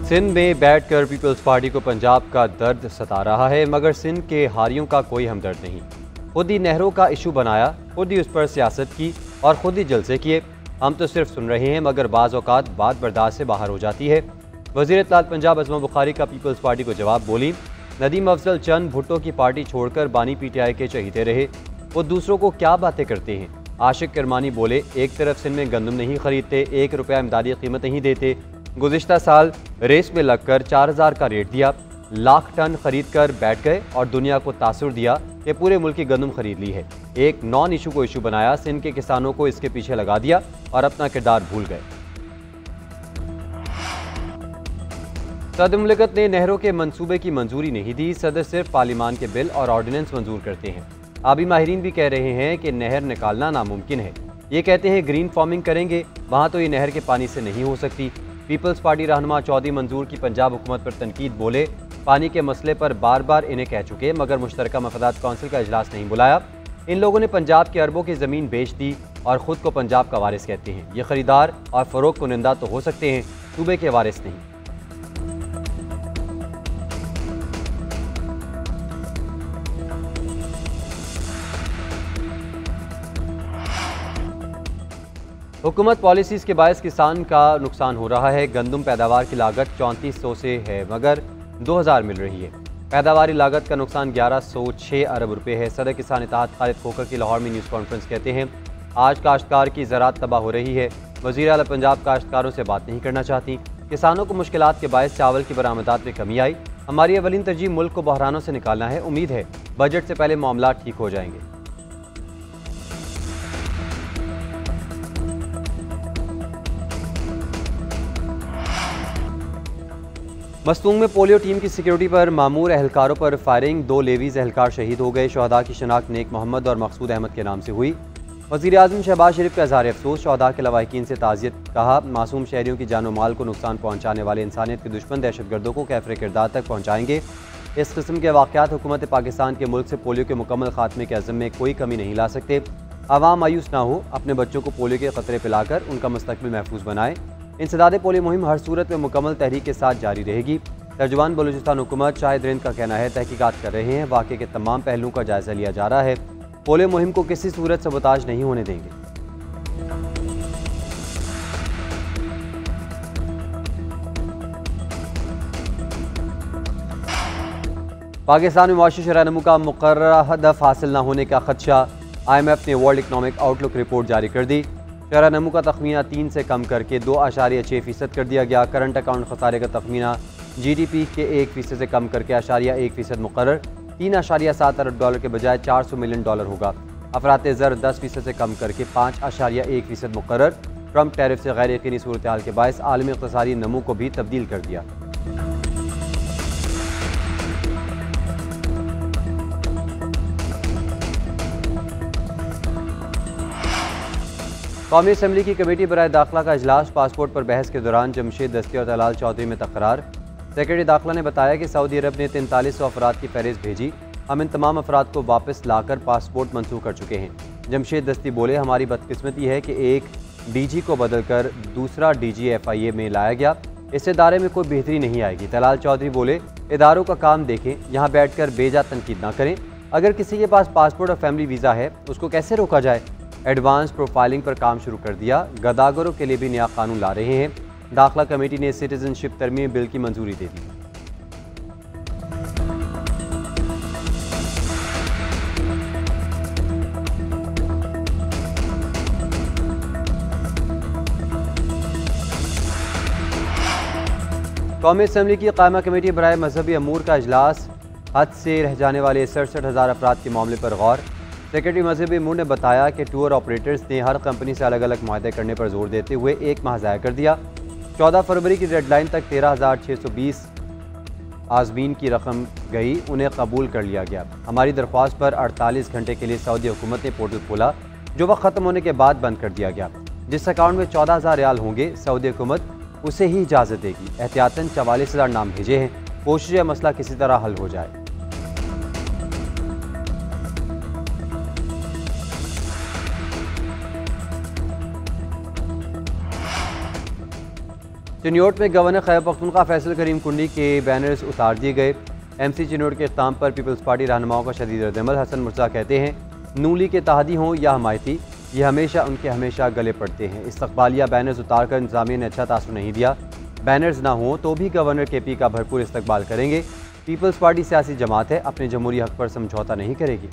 सिंध में बैठकर peoples party को पंजाब का दर्द सता रहा है, मगर सिंध के हारियों का कोई हमदर्द नहीं। खुद ही नहरों का इशू बनाया, खुद ही उस पर सियासत की और खुद ही जलसे किए। हम तो सिर्फ सुन रहे हैं, मगर बाज़ औक़ात बात बर्दाश्त से बाहर हो जाती है। वज़ीर इत्तलात पंजाब अज़मा बुखारी का पीपल्स पार्टी को जवाब बोली। नदीम अफजल चंद भुट्टो की पार्टी छोड़कर बानी PTI के चहीते रहे, वो दूसरों को क्या बातें करते हैं। आशिक करमानी बोले, एक तरफ सिंध में गंदम नहीं खरीदते, 1 रुपया इमदादी कीमत नहीं देते। गुज़िश्ता साल रेस में लगकर 4000 का रेट दिया, लाख टन खरीद कर बैठ गए और दुनिया को तासुर दिया कि पूरे मुल्क की गंदम खरीद ली है। एक नॉन इशू को इशू बनाया, सिंध के किसानों को इसके पीछे लगा दिया और अपना किरदार भूल गए। सदर मुमलिकत ने नहरों के मंसूबे की मंजूरी नहीं दी, सदर सिर्फ पार्लिमान के बिल और ऑर्डिनेंस मंजूर करते हैं। आबी माहिरीन भी कह रहे हैं कि नहर निकालना नामुमकिन है। ये कहते हैं ग्रीन फार्मिंग करेंगे, वहाँ तो ये नहर के पानी से नहीं हो सकती। पीपल्स पार्टी रहनुमा चौधरी मंजूर की पंजाब हुकूमत पर तनकीद, बोले पानी के मसले पर बार बार इन्हें कह चुके, मगर मुश्तरका मफादात कौंसिल का इजलास नहीं बुलाया। इन लोगों ने पंजाब के अरबों की ज़मीन बेच दी और ख़ुद को पंजाब का वारिस कहते हैं। ये खरीदार और फ़रोख्त कुनिंदा तो हो सकते हैं, सूबे के वारिस नहीं। हुकूमत पॉलिसीज़ के बायस किसान का नुकसान हो रहा है। गंदम पैदावार की लागत 3400 से है, मगर 2000 मिल रही है। पैदावारी लागत का नुकसान 1106 अरब रुपए है। सदर किसान इत्तेहाद खालिद खोखर की लाहौर में न्यूज़ कॉन्फ्रेंस कहते हैं, आज काश्तकार की ज़राअत तबाह हो रही है। वज़ीर आला पंजाब काश्तकारों से बात नहीं करना चाहती। किसानों को मुश्किलात के बायस चावल की बरामदात में कमी आई। हमारी अवलीन तरजीह मुल्क को बहरानों से निकालना है। उम्मीद है बजट से पहले मामला ठीक हो जाएंगे। मस्तूंग में पोलियो टीम की सिक्योरिटी पर मामूर अहलकारों पर फायरिंग, 2 लेवीज अहलकार शहीद हो गए। शहदा की शनाख्त नेक मोहम्मद और मकसूद अहमद के नाम से हुई। वज़ीर आज़म शहबाज शरीफ का इज़हार अफसोस, शहदा के लवाहिकीन से ताज़ियत। कहा, मासूम शहरियों की जानो माल को नुकसान पहुँचाने वाले इंसानियत के दुश्मन दहशतगर्दों को कैफरे किरदार तक पहुँचाएंगे। इस किस्म के वाक़यात हुकूमत पाकिस्तान के मुल्क से पोलियो के मुकम्मल खात्मे के अज़म में कोई कमी नहीं ला सकते। आवाम मायूस ना हो, अपने बच्चों को पोलियो के ख़तरे पिलाकर उनका मुस्तक़बिल महफूज बनाए। इंसदाद पोलियो मुहिम हर सूरत में मुकम्मल तहरीक के साथ जारी रहेगी। तर्जुमान बलूचिस्तान हुकूमत शाहिद रिंद का कहना है, तहकीकात कर रहे हैं, वाक़े के तमाम पहलुओं का जायज़ा लिया जा रहा है। पोलियो मुहिम को किसी सूरत सबोताज नहीं होने देंगे। पाकिस्तान में मुआशी शरह-ए-नमू का मुकर्ररा हदफ हासिल न होने का खदशा। IMF ने वर्ल्ड इकनॉमिक आउटलुक रिपोर्ट जारी कर दी। शरह-ए-नमू का तखमीना 3 से कम करके 2.6% कर दिया गया। करंट अकाउंट खसारे का तखमीना GDP के 1% से कम करके 1.1% मुकर्रर। 3.7 अरब डॉलर के बजाय 400 मिलियन डॉलर होगा। अफराते ज़र 10% से कम करके 5.1% मुकर्रर। ट्रंप टैरिफ से गैर यकीनी सूरत हाल के बायस आलमी इक़्तिसादी नमू को भी तब्दील कर दिया। कौमी असम्बली की कमेटी बराए दाखिला का इजलास। पासपोर्ट पर बहस के दौरान जमशेद दस्ती और तलाल चौधरी में तकरार। सेक्रेटरी दाखिला ने बताया कि सऊदी अरब ने 4300 अफराद की फहरिस्त भेजी। हम इन तमाम अफराद को वापस लाकर पासपोर्ट मंसूख कर चुके हैं। जमशेद दस्ती बोले, हमारी बदकिस्मती है कि एक DG को बदलकर दूसरा DG FIA में लाया गया। इस इदारे में कोई बेहतरी नहीं आएगी। तलाल चौधरी बोले, इदारों का काम देखें, यहाँ बैठ कर बेजा तनकीद ना करें। अगर किसी के पास पासपोर्ट और फैमिली वीज़ा है, उसको कैसे रोका जाए। एडवांस प्रोफाइलिंग पर काम शुरू कर दिया। गदागरों के लिए भी नया कानून ला रहे हैं। दाखिला कमेटी ने सिटीजनशिप तरमीम बिल की मंजूरी दे दी। कौमी असम्बली की कायमा कमेटी बराए मजहबी अमूर का इजलास। हद से रह जाने वाले 67,000 अफराद के मामले पर गौर। सेक्रेटरी मजहबी अमूर ने बताया कि टूर ऑपरेटर्स ने हर कंपनी से अलग अलग मुआहदे करने पर जोर देते हुए 1 माह ज़ाया कर दिया। 14 फरवरी की डेडलाइन तक 13,620 आज़मीन की रकम गई, उन्हें कबूल कर लिया गया। हमारी दरख्वास्त पर 48 घंटे के लिए सऊदी हुकूमत ने पोर्टल खोला, जो वक्त ख़त्म होने के बाद बंद कर दिया गया। जिस अकाउंट में 14,000 रियाल होंगे, सऊदी हुकूमत उसे ही इजाज़त देगी। एहतियातन 44,000 नाम भेजे हैं। कोशिश है मसला किसी तरह हल हो जाए। चिन्योट में गवर्नर खैबर पख्तूनख्वा फैसल करीम कुंडी के बैनर्स उतार दिए गए। MC चिन्योट के इख्ताम पर पीपल्स पार्टी रहनुमाओं का शदीद रद्दअमल। हसन मुर्तज़ा कहते हैं, नूली के तहादी हों या हमायती, ये हमेशा गले पड़ते हैं। इस्तकबालिया बैनर्स उतार कर इंतज़ामिया ने अच्छा तासुर नहीं दिया। बैनर्स ना हों तो भी गवर्नर KP का भरपूर इस्तकबाल करेंगे। पीपल्स पार्टी सियासी जमात है, अपने जमहूरी हक पर समझौता नहीं करेगी।